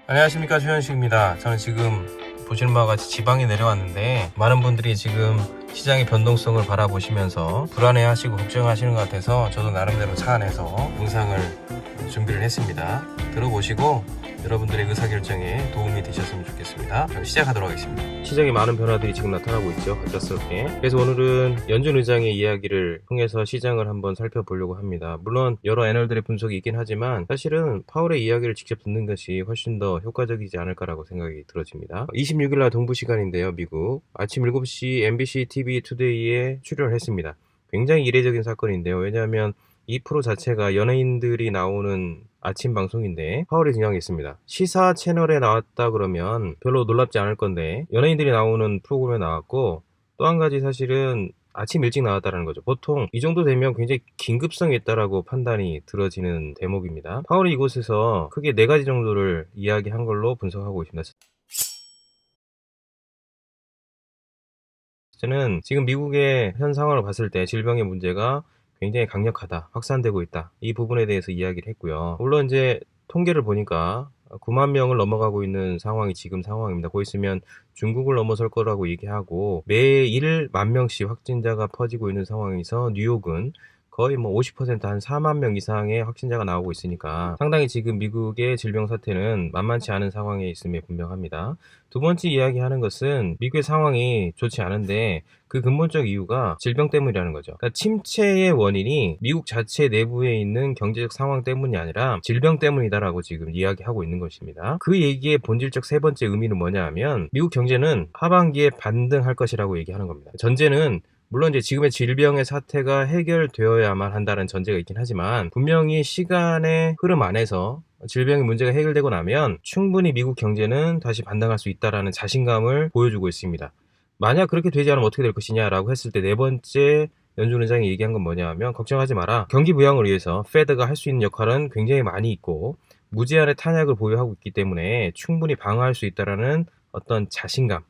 안녕하십니까, 최현식입니다. 저는 지금 보시는 바와 같이 지방에 내려왔는데 많은 분들이 지금 시장의 변동성을 바라보시면서 불안해하시고 걱정하시는 것 같아서 저도 나름대로 차 안에서 영상을 준비를 했습니다. 들어보시고 여러분들의 의사결정에 도움이 되셨으면 좋겠습니다. 그럼 시작하도록 하겠습니다. 시장에 많은 변화들이 지금 나타나고 있죠, 갑작스럽게. 그래서 오늘은 연준 의장의 이야기를 통해서 시장을 한번 살펴보려고 합니다. 물론 여러 애널들의 분석이 있긴 하지만 사실은 파월의 이야기를 직접 듣는 것이 훨씬 더 효과적이지 않을까라고 생각이 들어집니다. 26일날 동부 시간인데요, 미국 아침 7시 MBC TV 투데이에 출연을 했습니다. 굉장히 이례적인 사건인데요. 왜냐하면 이 프로 자체가 연예인들이 나오는 아침 방송인데 파월이 등장했습니다. 시사 채널에 나왔다 그러면 별로 놀랍지 않을 건데 연예인들이 나오는 프로그램에 나왔고, 또 한 가지 사실은 아침 일찍 나왔다는 거죠. 보통 이 정도 되면 굉장히 긴급성이 있다라고 판단이 들어지는 대목입니다. 파월이 이곳에서 크게 4가지 정도를 이야기한 걸로 분석하고 있습니다. 저는 지금 미국의 현 상황을 봤을 때 질병의 문제가 굉장히 강력하다, 확산되고 있다, 이 부분에 대해서 이야기를 했고요. 물론 이제 통계를 보니까 9만 명을 넘어가고 있는 상황이 지금 상황입니다. 곧 있으면 중국을 넘어설 거라고 얘기하고 매일 10,000명씩 확진자가 퍼지고 있는 상황에서 뉴욕은 거의 50%, 한 4만 명 이상의 확진자가 나오고 있으니까 상당히 지금 미국의 질병 사태는 만만치 않은 상황에 있음에 분명합니다. 두 번째 이야기하는 것은 미국의 상황이 좋지 않은데 그 근본적 이유가 질병 때문이라는 거죠. 그러니까 침체의 원인이 미국 자체 내부에 있는 경제적 상황 때문이 아니라 질병 때문이다라고 지금 이야기하고 있는 것입니다. 그 얘기의 본질적 세 번째 의미는 뭐냐 하면 미국 경제는 하반기에 반등할 것이라고 얘기하는 겁니다. 전제는 물론 이제 지금의 질병의 사태가 해결되어야만 한다는 전제가 있긴 하지만 분명히 시간의 흐름 안에서 질병의 문제가 해결되고 나면 충분히 미국 경제는 다시 반등할 수 있다라는 자신감을 보여주고 있습니다. 만약 그렇게 되지 않으면 어떻게 될 것이냐라고 했을 때 네 번째 연준 의장이 얘기한 건 뭐냐 하면 걱정하지 마라. 경기 부양을 위해서 페드가 할 수 있는 역할은 굉장히 많이 있고 무제한의 탄약을 보유하고 있기 때문에 충분히 방어할 수 있다라는 어떤 자신감.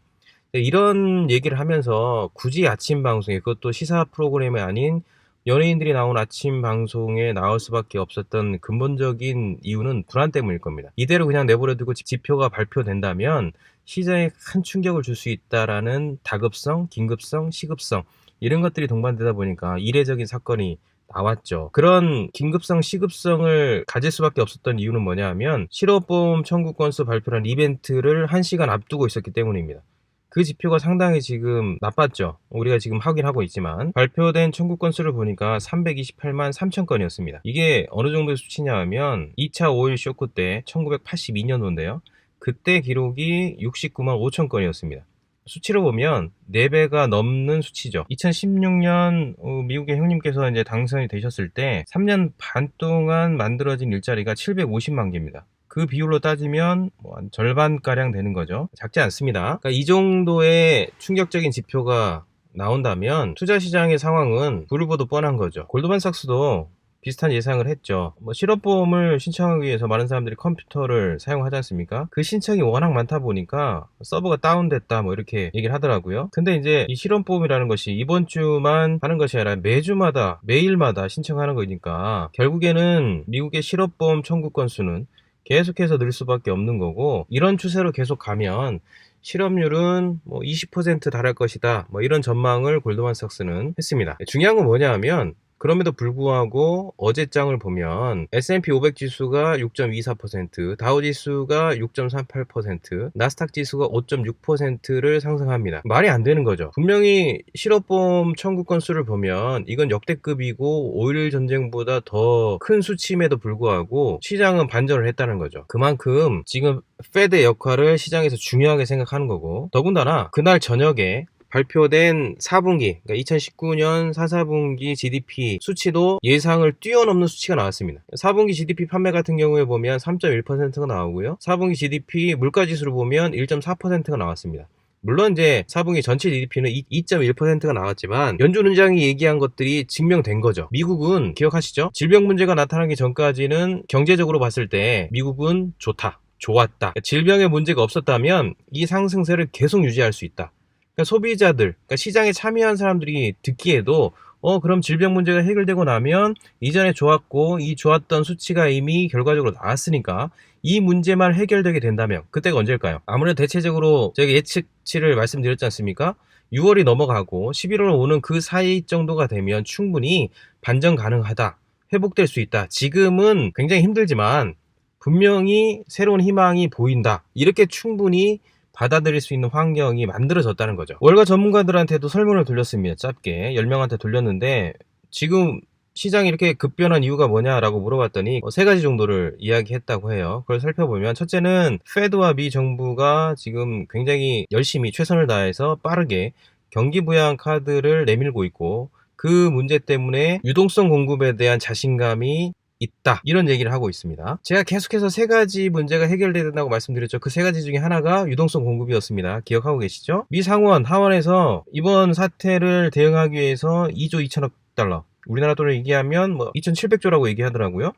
이런 얘기를 하면서 굳이 아침 방송에, 그것도 시사 프로그램이 아닌 연예인들이 나온 아침 방송에 나올 수밖에 없었던 근본적인 이유는 불안 때문일 겁니다. 이대로 그냥 내버려두고 지표가 발표된다면 시장에 큰 충격을 줄 수 있다라는 다급성, 긴급성, 시급성, 이런 것들이 동반되다 보니까 이례적인 사건이 나왔죠. 그런 긴급성, 시급성을 가질 수밖에 없었던 이유는 뭐냐 하면 실업보험 청구 건수 발표라는 이벤트를 1시간 앞두고 있었기 때문입니다. 그 지표가 상당히 지금 나빴죠. 우리가 지금 확인하고 있지만 발표된 청구 건수를 보니까 328만 3천 건이었습니다. 이게 어느 정도의 수치냐 하면 2차 오일 쇼크 때 1982년도인데요. 그때 기록이 69만 5천 건이었습니다. 수치로 보면 4배가 넘는 수치죠. 2016년 미국의 형님께서 이제 당선이 되셨을 때 3년 반 동안 만들어진 일자리가 750만 개입니다. 그 비율로 따지면 한 절반가량 되는 거죠. 작지 않습니다. 그러니까 이 정도의 충격적인 지표가 나온다면 투자 시장의 상황은 불을 보듯 뻔한 거죠. 골드만삭스도 비슷한 예상을 했죠. 실업보험을 신청하기 위해서 많은 사람들이 컴퓨터를 사용하지 않습니까? 그 신청이 워낙 많다 보니까 서버가 다운됐다 이렇게 얘기를 하더라고요. 근데 이제 이 실업보험이라는 것이 이번 주만 하는 것이 아니라 매주마다 매일마다 신청하는 거니까 결국에는 미국의 실업보험 청구 건수는 계속해서 늘 수밖에 없는 거고, 이런 추세로 계속 가면 실업률은 20% 달할 것이다, 이런 전망을 골드만삭스는 했습니다. 중요한 건 뭐냐 하면 그럼에도 불구하고 어제장을 보면 S&P 500 지수가 6.24%, 다우 지수가 6.38%, 나스닥 지수가 5.6%를 상승합니다. 말이 안 되는 거죠. 분명히 실업보험 청구 건수를 보면 이건 역대급이고 오일 전쟁보다 더 큰 수치임에도 불구하고 시장은 반전을 했다는 거죠. 그만큼 지금 페드의 역할을 시장에서 중요하게 생각하는 거고, 더군다나 그날 저녁에 발표된 4분기, 그러니까 2019년 4분기 GDP 수치도 예상을 뛰어넘는 수치가 나왔습니다. 4분기 GDP 판매 같은 경우에 보면 3.1%가 나오고요. 4분기 GDP 물가지수를 보면 1.4%가 나왔습니다. 물론 이제 4분기 전체 GDP는 2.1%가 나왔지만 연준 의장이 얘기한 것들이 증명된 거죠. 미국은 기억하시죠? 질병 문제가 나타나기 전까지는 경제적으로 봤을 때 미국은 좋다, 좋았다. 질병의 문제가 없었다면 이 상승세를 계속 유지할 수 있다. 그러니까 소비자들, 그러니까 시장에 참여한 사람들이 듣기에도 그럼 질병 문제가 해결되고 나면 이전에 좋았고 이 좋았던 수치가 이미 결과적으로 나왔으니까 이 문제만 해결되게 된다면 그때가 언제일까요? 아무래도 대체적으로 제가 예측치를 말씀드렸지 않습니까? 6월이 넘어가고 11월 오는 그 사이 정도가 되면 충분히 반전 가능하다. 회복될 수 있다. 지금은 굉장히 힘들지만 분명히 새로운 희망이 보인다. 이렇게 충분히 받아들일 수 있는 환경이 만들어졌다는 거죠. 월가 전문가들한테도 설문을 돌렸습니다. 짧게 10명한테 돌렸는데 지금 시장이 이렇게 급변한 이유가 뭐냐라고 물어봤더니 세 가지 정도를 이야기했다고 해요. 그걸 살펴보면 첫째는 페드와 미 정부가 지금 굉장히 열심히 최선을 다해서 빠르게 경기 부양 카드를 내밀고 있고 그 문제 때문에 유동성 공급에 대한 자신감이 있다. 이런 얘기를 하고 있습니다. 제가 계속해서 세 가지 문제가 해결돼야 된다고 말씀드렸죠. 그 세 가지 중에 하나가 유동성 공급이었습니다. 기억하고 계시죠? 미 상원, 하원에서 이번 사태를 대응하기 위해서 2조 2천억 달러, 우리나라 돈으로 얘기하면 뭐 2,700조라고 얘기하더라고요.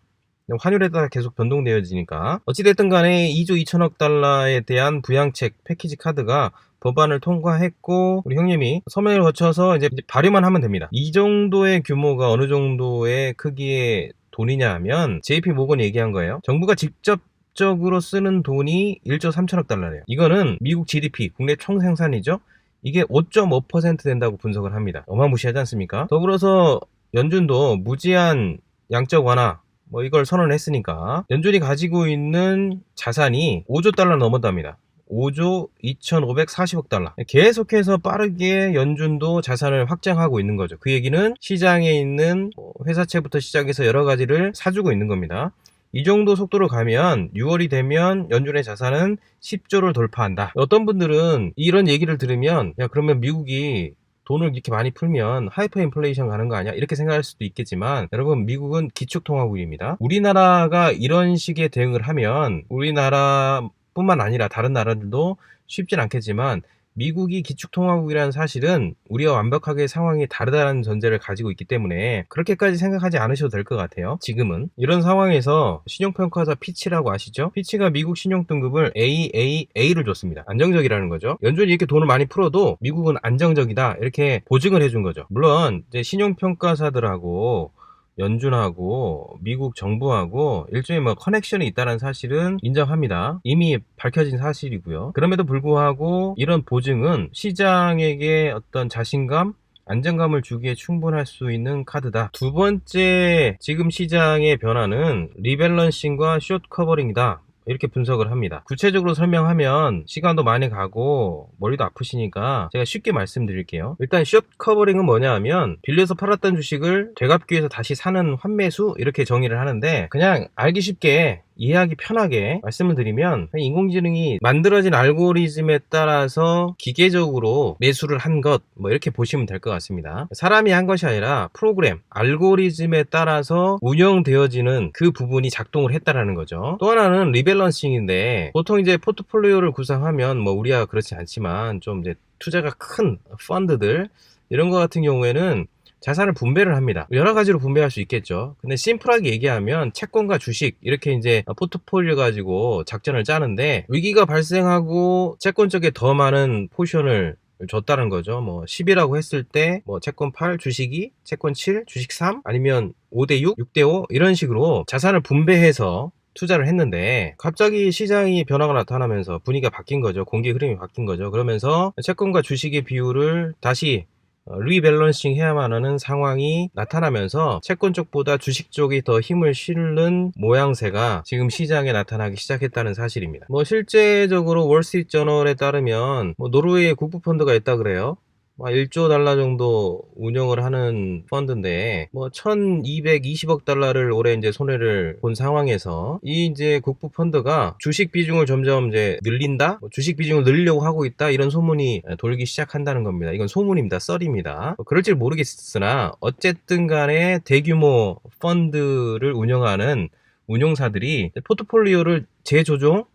환율에 따라 계속 변동되어지니까 어찌됐든 간에 2조 2천억 달러에 대한 부양책 패키지 카드가 법안을 통과했고 우리 형님이 서명을 거쳐서 이제 발의만 하면 됩니다. 이 정도의 규모가 어느 정도의 크기의 돈이냐 하면 JP 모건이 얘기한 거예요. 정부가 직접적으로 쓰는 돈이 1조 3천억 달러래요. 이거는 미국 GDP, 국내 총생산이죠. 이게 5.5% 된다고 분석을 합니다. 어마무시하지 않습니까? 더불어서 연준도 무제한 양적 완화 이걸 선언했으니까 연준이 가지고 있는 자산이 5조 달러 넘었답니다. 5조 2,540억 달러. 계속해서 빠르게 연준도 자산을 확장하고 있는 거죠. 그 얘기는 시장에 있는 회사채부터 시작해서 여러 가지를 사주고 있는 겁니다. 이 정도 속도로 가면 6월이 되면 연준의 자산은 10조를 돌파한다. 어떤 분들은 이런 얘기를 들으면 야 그러면 미국이 돈을 이렇게 많이 풀면 하이퍼 인플레이션 가는 거 아니야? 이렇게 생각할 수도 있겠지만 여러분 미국은 기축통화국입니다. 우리나라가 이런 식의 대응을 하면 우리나라 뿐만 아니라 다른 나라들도 쉽진 않겠지만 미국이 기축통화국이라는 사실은 우리와 완벽하게 상황이 다르다는 전제를 가지고 있기 때문에 그렇게까지 생각하지 않으셔도 될 것 같아요. 지금은 이런 상황에서 신용평가사 피치라고 아시죠? 피치가 미국 신용등급을 AAA를 줬습니다. 안정적이라는 거죠. 연준이 이렇게 돈을 많이 풀어도 미국은 안정적이다 이렇게 보증을 해준 거죠. 물론 이제 신용평가사들하고 연준하고 미국 정부하고 일종의 커넥션이 있다는 사실은 인정합니다. 이미 밝혀진 사실이고요. 그럼에도 불구하고 이런 보증은 시장에게 어떤 자신감, 안정감을 주기에 충분할 수 있는 카드다. 두 번째 지금 시장의 변화는 리밸런싱과 숏 커버링이다. 이렇게 분석을 합니다. 구체적으로 설명하면 시간도 많이 가고 머리도 아프시니까 제가 쉽게 말씀드릴게요. 일단 숏 커버링은 뭐냐 하면 빌려서 팔았던 주식을 되갚기 위해서 다시 사는 환매수 이렇게 정의를 하는데 그냥 알기 쉽게 이해하기 편하게 말씀을 드리면 인공지능이 만들어진 알고리즘에 따라서 기계적으로 매수를 한 것 이렇게 보시면 될 것 같습니다. 사람이 한 것이 아니라 프로그램, 알고리즘에 따라서 운영되어지는 그 부분이 작동을 했다라는 거죠. 또 하나는 리밸런싱인데 보통 이제 포트폴리오를 구성하면 우리가 그렇지 않지만 좀 이제 투자가 큰 펀드들 이런 거 같은 경우에는 자산을 분배를 합니다. 여러 가지로 분배할 수 있겠죠. 근데 심플하게 얘기하면 채권과 주식 이렇게 이제 포트폴리오 가지고 작전을 짜는데 위기가 발생하고 채권 쪽에 더 많은 포션을 줬다는 거죠. 10이라고 했을 때 채권 8, 주식 2, 채권 7, 주식 3 아니면 5대 6, 6대 5 이런 식으로 자산을 분배해서 투자를 했는데 갑자기 시장이 변화가 나타나면서 분위기가 바뀐 거죠. 공기 흐름이 바뀐 거죠. 그러면서 채권과 주식의 비율을 다시 리밸런싱 해야만 하는 상황이 나타나면서 채권 쪽보다 주식 쪽이 더 힘을 실는 모양새가 지금 시장에 나타나기 시작했다는 사실입니다. 실제적으로 월스트리트저널에 따르면 노르웨이의 국부펀드가 있다 그래요. 1조 달러 정도 운영을 하는 펀드인데 1220억 달러를 올해 이제 손해를 본 상황에서 이 이제 국부 펀드가 주식 비중을 점점 이제 늘린다, 주식 비중을 늘리려고 하고 있다 이런 소문이 돌기 시작한다는 겁니다. 이건 소문입니다. 썰입니다. 그럴지 모르겠으나 어쨌든 간에 대규모 펀드를 운영하는 운용사들이 포트폴리오를 재조정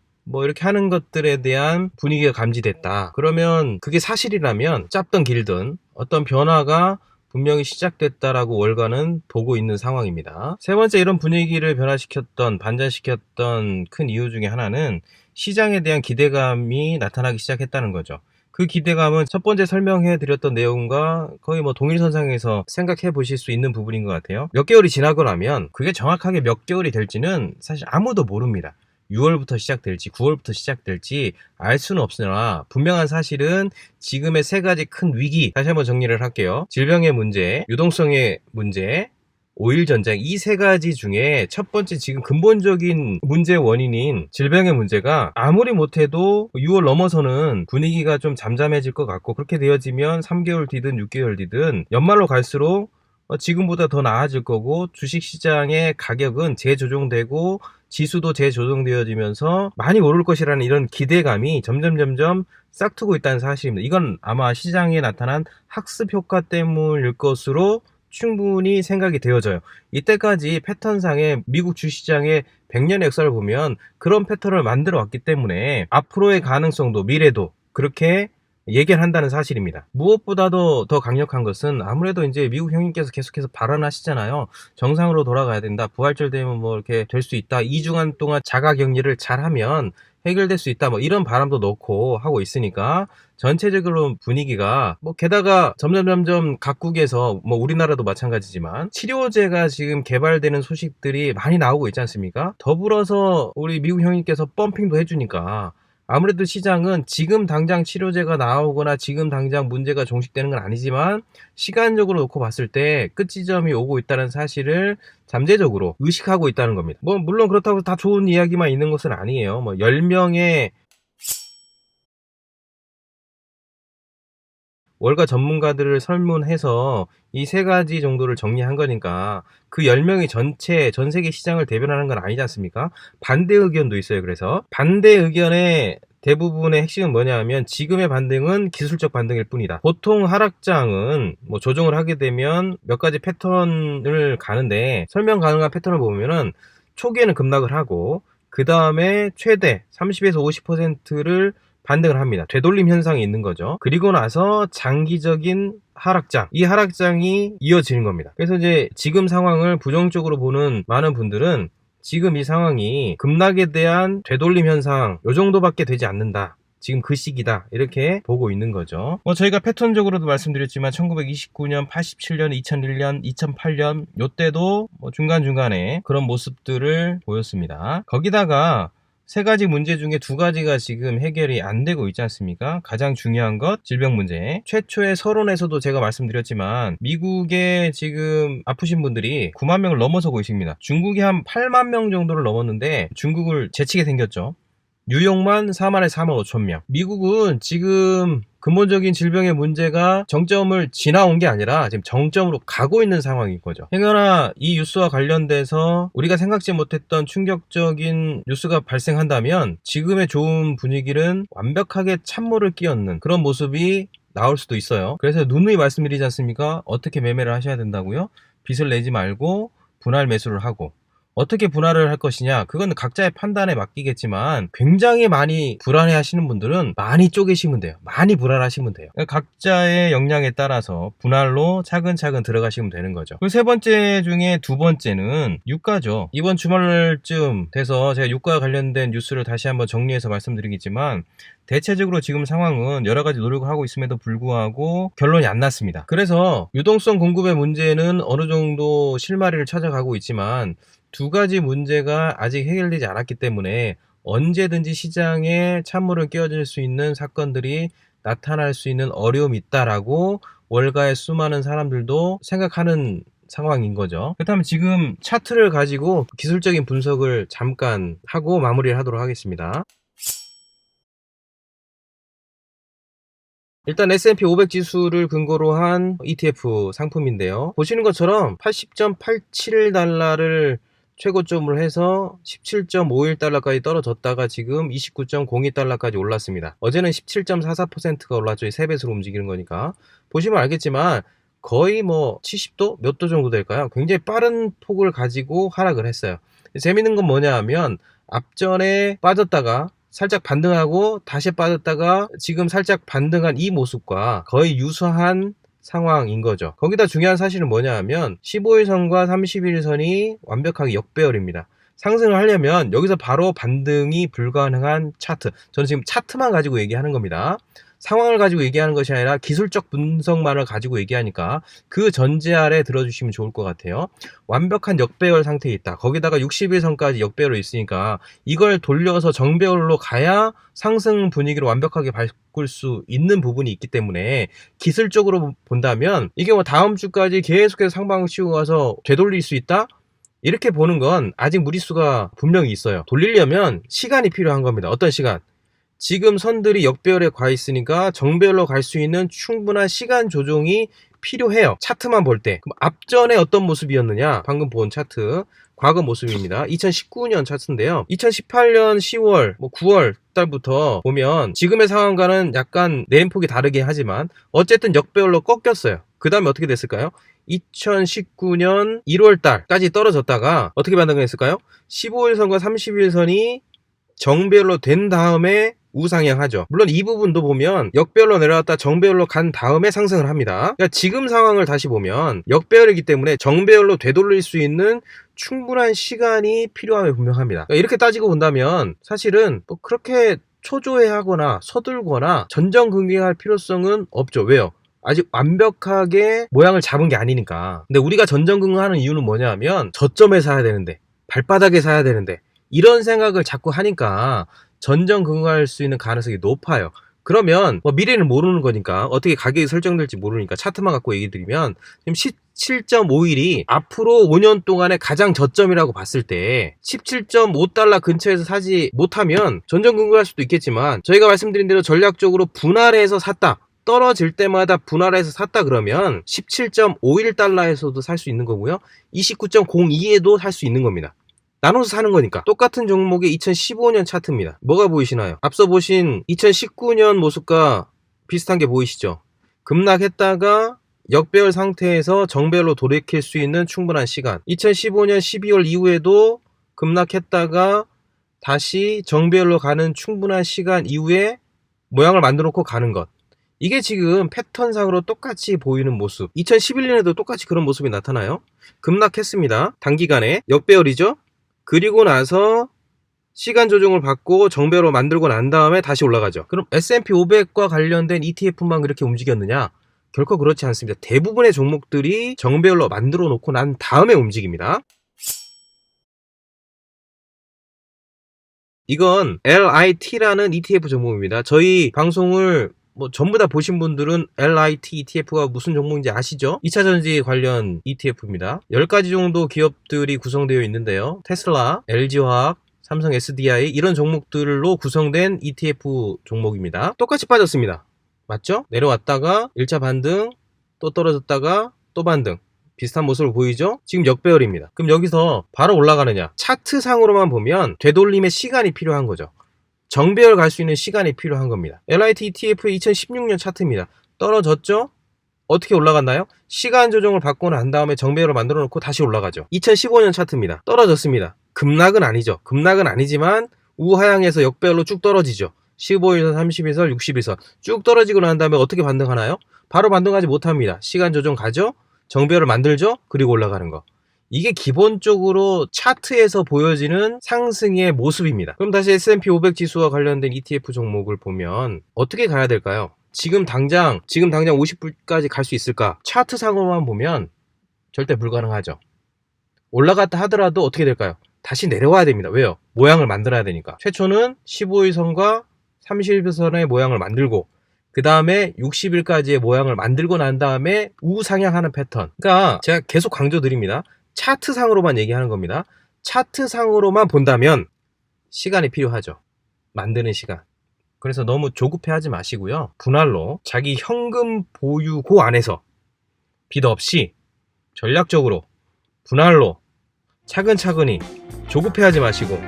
이렇게 하는 것들에 대한 분위기가 감지됐다. 그러면 그게 사실이라면 짧든 길든 어떤 변화가 분명히 시작됐다라고 월가는 보고 있는 상황입니다. 세 번째 이런 분위기를 변화시켰던, 반전시켰던 큰 이유 중에 하나는 시장에 대한 기대감이 나타나기 시작했다는 거죠. 그 기대감은 첫 번째 설명해 드렸던 내용과 거의 뭐 동일선상에서 생각해 보실 수 있는 부분인 것 같아요. 몇 개월이 지나고 나면 그게 정확하게 몇 개월이 될지는 사실 아무도 모릅니다. 6월부터 시작될지 9월부터 시작될지 알 수는 없으나 분명한 사실은 지금의 세 가지 큰 위기, 다시 한번 정리를 할게요. 질병의 문제, 유동성의 문제, 오일 전쟁, 이 세 가지 중에 첫 번째 지금 근본적인 문제의 원인인 질병의 문제가 아무리 못해도 6월 넘어서는 분위기가 좀 잠잠해질 것 같고, 그렇게 되어지면 3개월 뒤든 6개월 뒤든 연말로 갈수록 지금보다 더 나아질 거고, 주식시장의 가격은 재조정되고 지수도 재조정되어지면서 많이 오를 것이라는 이런 기대감이 점점 싹트고 있다는 사실입니다. 이건 아마 시장에 나타난 학습 효과 때문일 것으로 충분히 생각이 되어져요. 이때까지 패턴상의 미국 주시장의 100년의 역사를 보면 그런 패턴을 만들어 왔기 때문에 앞으로의 가능성도 미래도 그렇게 얘기를 한다는 사실입니다. 무엇보다도 더 강력한 것은 아무래도 이제 미국 형님께서 계속해서 발언하시잖아요. 정상으로 돌아가야 된다. 부활절 되면 뭐 이렇게 될 수 있다. 2주간 동안 자가격리를 잘하면 해결될 수 있다. 뭐 이런 바람도 넣고 하고 있으니까 전체적으로 분위기가 뭐 게다가 점점 각국에서 뭐 우리나라도 마찬가지지만 치료제가 지금 개발되는 소식들이 많이 나오고 있지 않습니까? 더불어서 우리 미국 형님께서 펌핑도 해주니까 아무래도 시장은 지금 당장 치료제가 나오거나 지금 당장 문제가 종식되는 건 아니지만 시간적으로 놓고 봤을 때 끝지점이 오고 있다는 사실을 잠재적으로 의식하고 있다는 겁니다. 뭐 물론 그렇다고 다 좋은 이야기만 있는 것은 아니에요. 뭐 10명의 월가 전문가들을 설문해서 이 세 가지 정도를 정리한 거니까 그 10명이 전체 전 세계 시장을 대변하는 건 아니지 않습니까? 반대 의견도 있어요. 그래서 반대 의견의 대부분의 핵심은 뭐냐 하면 지금의 반등은 기술적 반등일 뿐이다. 보통 하락장은 뭐 조정을 하게 되면 몇 가지 패턴을 가는데, 설명 가능한 패턴을 보면은 초기에는 급락을 하고 그 다음에 최대 30에서 50%를 반등을 합니다. 되돌림 현상이 있는 거죠. 그리고 나서 장기적인 하락장, 이 하락장이 이어지는 겁니다. 그래서 이제 지금 상황을 부정적으로 보는 많은 분들은 지금 이 상황이 급락에 대한 되돌림 현상 요 정도밖에 되지 않는다. 지금 그 시기다. 이렇게 보고 있는 거죠. 저희가 패턴적으로도 말씀드렸지만 1929년, 87년, 2001년, 2008년 요때도 중간중간에 그런 모습들을 보였습니다. 거기다가 세 가지 문제 중에 두 가지가 지금 해결이 안 되고 있지 않습니까? 가장 중요한 것, 질병 문제. 최초의 서론에서도 제가 말씀드렸지만 미국에 지금 아프신 분들이 9만 명을 넘어서고 있습니다. 중국이 한 8만 명 정도를 넘었는데 중국을 제치게 생겼죠. 뉴욕만 4만에 4만 5천 명. 미국은 지금 근본적인 질병의 문제가 정점을 지나온 게 아니라 지금 정점으로 가고 있는 상황인 거죠. 행여나 이 뉴스와 관련돼서 우리가 생각지 못했던 충격적인 뉴스가 발생한다면 지금의 좋은 분위기는 완벽하게 찬물을 끼얹는 그런 모습이 나올 수도 있어요. 그래서 누누이 말씀드리지 않습니까? 어떻게 매매를 하셔야 된다고요? 빚을 내지 말고 분할 매수를 하고, 어떻게 분할을 할 것이냐, 그건 각자의 판단에 맡기겠지만 굉장히 많이 불안해 하시는 분들은 많이 쪼개시면 돼요. 많이 불안하시면 돼요. 각자의 역량에 따라서 분할로 차근차근 들어가시면 되는 거죠. 그 세 번째 중에 두 번째는 유가죠. 이번 주말쯤 돼서 제가 유가와 관련된 뉴스를 다시 한번 정리해서 말씀드리겠지만 대체적으로 지금 상황은 여러 가지 노력을 하고 있음에도 불구하고 결론이 안 났습니다. 그래서 유동성 공급의 문제는 어느 정도 실마리를 찾아가고 있지만 두 가지 문제가 아직 해결되지 않았기 때문에 언제든지 시장에 찬물을 끼얹을 수 있는 사건들이 나타날 수 있는 어려움이 있다라고 월가의 수많은 사람들도 생각하는 상황인 거죠. 그렇다면 지금 차트를 가지고 기술적인 분석을 잠깐 하고 마무리를 하도록 하겠습니다. 일단 S&P 500 지수를 근거로 한 ETF 상품인데요. 보시는 것처럼 80.87달러를 최고점을 해서 17.51달러까지 떨어졌다가 지금 29.02달러까지 올랐습니다. 어제는 17.44%가 올랐죠. 3배수로 움직이는 거니까. 보시면 알겠지만 거의 뭐 70도? 몇 도 정도 될까요? 굉장히 빠른 폭을 가지고 하락을 했어요. 재밌는 건 뭐냐 하면 앞전에 빠졌다가 살짝 반등하고 다시 빠졌다가 지금 살짝 반등한 이 모습과 거의 유사한 상황인 거죠. 거기다 중요한 사실은 뭐냐 하면 15일선과 31일선이 완벽하게 역배열입니다. 상승을 하려면 여기서 바로 반등이 불가능한 차트, 저는 지금 차트만 가지고 얘기하는 겁니다. 상황을 가지고 얘기하는 것이 아니라 기술적 분석만을 가지고 얘기하니까 그 전제 아래 들어주시면 좋을 것 같아요. 완벽한 역배열 상태에 있다. 거기다가 60일선까지 역배열로 있으니까 이걸 돌려서 정배열로 가야 상승 분위기로 완벽하게 바꿀 수 있는 부분이 있기 때문에 기술적으로 본다면 이게 뭐 다음 주까지 계속해서 상방 치고 가서 되돌릴 수 있다? 이렇게 보는 건 아직 무리수가 분명히 있어요. 돌리려면 시간이 필요한 겁니다. 어떤 시간? 지금 선들이 역배열에 가 있으니까 정배열로 갈 수 있는 충분한 시간 조정이 필요해요. 차트만 볼 때. 그럼 앞전에 어떤 모습이었느냐? 방금 본 차트. 과거 모습입니다. 2019년 차트인데요. 2018년 10월, 9월 달부터 보면 지금의 상황과는 약간 내림폭이 다르게 하지만 어쨌든 역배열로 꺾였어요. 그 다음에 어떻게 됐을까요? 2019년 1월 달까지 떨어졌다가 어떻게 반등했을까요? 15일선과 30일선이 정배열로 된 다음에 우상향하죠. 물론 이 부분도 보면 역배열로 내려왔다 정배열로 간 다음에 상승을 합니다. 그러니까 지금 상황을 다시 보면 역배열이기 때문에 정배열로 되돌릴 수 있는 충분한 시간이 필요함이 분명합니다. 그러니까 이렇게 따지고 본다면 사실은 뭐 그렇게 초조해하거나 서둘거나 전전긍긍할 필요성은 없죠. 왜요? 아직 완벽하게 모양을 잡은 게 아니니까. 근데 우리가 전전긍긍하는 이유는 뭐냐면 저점에 사야 되는데, 발바닥에 사야 되는데 이런 생각을 자꾸 하니까 전전긍긍할 수 있는 가능성이 높아요. 그러면 뭐 미래는 모르는 거니까 어떻게 가격이 설정될지 모르니까 차트만 갖고 얘기 드리면 지금 17.51이 앞으로 5년 동안의 가장 저점이라고 봤을 때 17.5달러 근처에서 사지 못하면 전전긍긍할 수도 있겠지만 저희가 말씀드린 대로 전략적으로 분할해서 샀다. 떨어질 때마다 분할해서 샀다 그러면 17.51달러에서도 살 수 있는 거고요. 29.02에도 살 수 있는 겁니다. 나눠서 사는 거니까. 똑같은 종목의 2015년 차트입니다. 뭐가 보이시나요? 앞서 보신 2019년 모습과 비슷한 게 보이시죠? 급락했다가 역배열 상태에서 정배열로 돌이킬 수 있는 충분한 시간. 2015년 12월 이후에도 급락했다가 다시 정배열로 가는 충분한 시간 이후에 모양을 만들어 놓고 가는 것. 이게 지금 패턴상으로 똑같이 보이는 모습. 2011년에도 똑같이 그런 모습이 나타나요. 급락했습니다. 단기간에 역배열이죠. 그리고 나서 시간 조정을 받고 정배열로 만들고 난 다음에 다시 올라가죠. 그럼 S&P 500과 관련된 ETF만 그렇게 움직였느냐? 결코 그렇지 않습니다. 대부분의 종목들이 정배열로 만들어 놓고 난 다음에 움직입니다. 이건 LIT라는 ETF 종목입니다. 저희 방송을 전부 다 보신 분들은 LIT ETF가 무슨 종목인지 아시죠? 2차전지 관련 ETF입니다. 10가지 정도 기업들이 구성되어 있는데요. 테슬라, LG화학, 삼성 SDI 이런 종목들로 구성된 ETF 종목입니다. 똑같이 빠졌습니다. 맞죠? 내려왔다가 1차 반등, 또 떨어졌다가 또 반등. 비슷한 모습을 보이죠? 지금 역배열입니다. 그럼 여기서 바로 올라가느냐? 차트상으로만 보면 되돌림의 시간이 필요한 거죠. 정배열 갈 수 있는 시간이 필요한 겁니다. LIT ETF의 2016년 차트입니다. 떨어졌죠? 어떻게 올라갔나요? 시간 조정을 받고 난 다음에 정배열을 만들어 놓고 다시 올라가죠. 2015년 차트입니다. 떨어졌습니다. 급락은 아니죠. 급락은 아니지만 우하향에서 역배열로 쭉 떨어지죠. 15일선, 30일선, 60일선 쭉 떨어지고 난 다음에 어떻게 반등하나요? 바로 반등하지 못합니다. 시간 조정 가죠? 정배열을 만들죠? 그리고 올라가는 거. 이게 기본적으로 차트에서 보여지는 상승의 모습입니다. 그럼 다시 S&P 500 지수와 관련된 ETF 종목을 보면 어떻게 가야 될까요? 지금 당장 50불까지 갈 수 있을까? 차트상으로만 보면 절대 불가능하죠. 올라갔다 하더라도 어떻게 될까요? 다시 내려와야 됩니다. 왜요? 모양을 만들어야 되니까. 최초는 15일선과 30일선의 모양을 만들고 그 다음에 60일까지의 모양을 만들고 난 다음에 우상향하는 패턴. 그러니까 제가 계속 강조드립니다. 차트상으로만 얘기하는 겁니다. 차트상으로만 본다면 시간이 필요하죠. 만드는 시간. 그래서 너무 조급해하지 마시고요. 분할로 자기 현금 보유고 안에서 빚 없이 전략적으로 분할로 차근차근히 조급해하지 마시고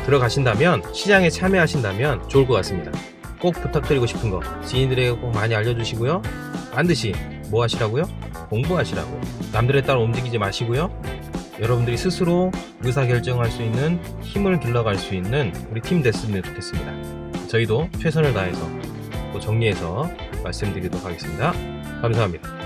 들어가신다면 시장에 참여하신다면 좋을 것 같습니다. 꼭 부탁드리고 싶은 거 지인들에게 꼭 많이 알려주시고요. 반드시 뭐 하시라고요? 공부하시라고. 남들에 따라 움직이지 마시고요. 여러분들이 스스로 의사결정할 수 있는 힘을 길러갈 수 있는 우리 팀 됐으면 좋겠습니다. 저희도 최선을 다해서 또 정리해서 말씀드리도록 하겠습니다. 감사합니다.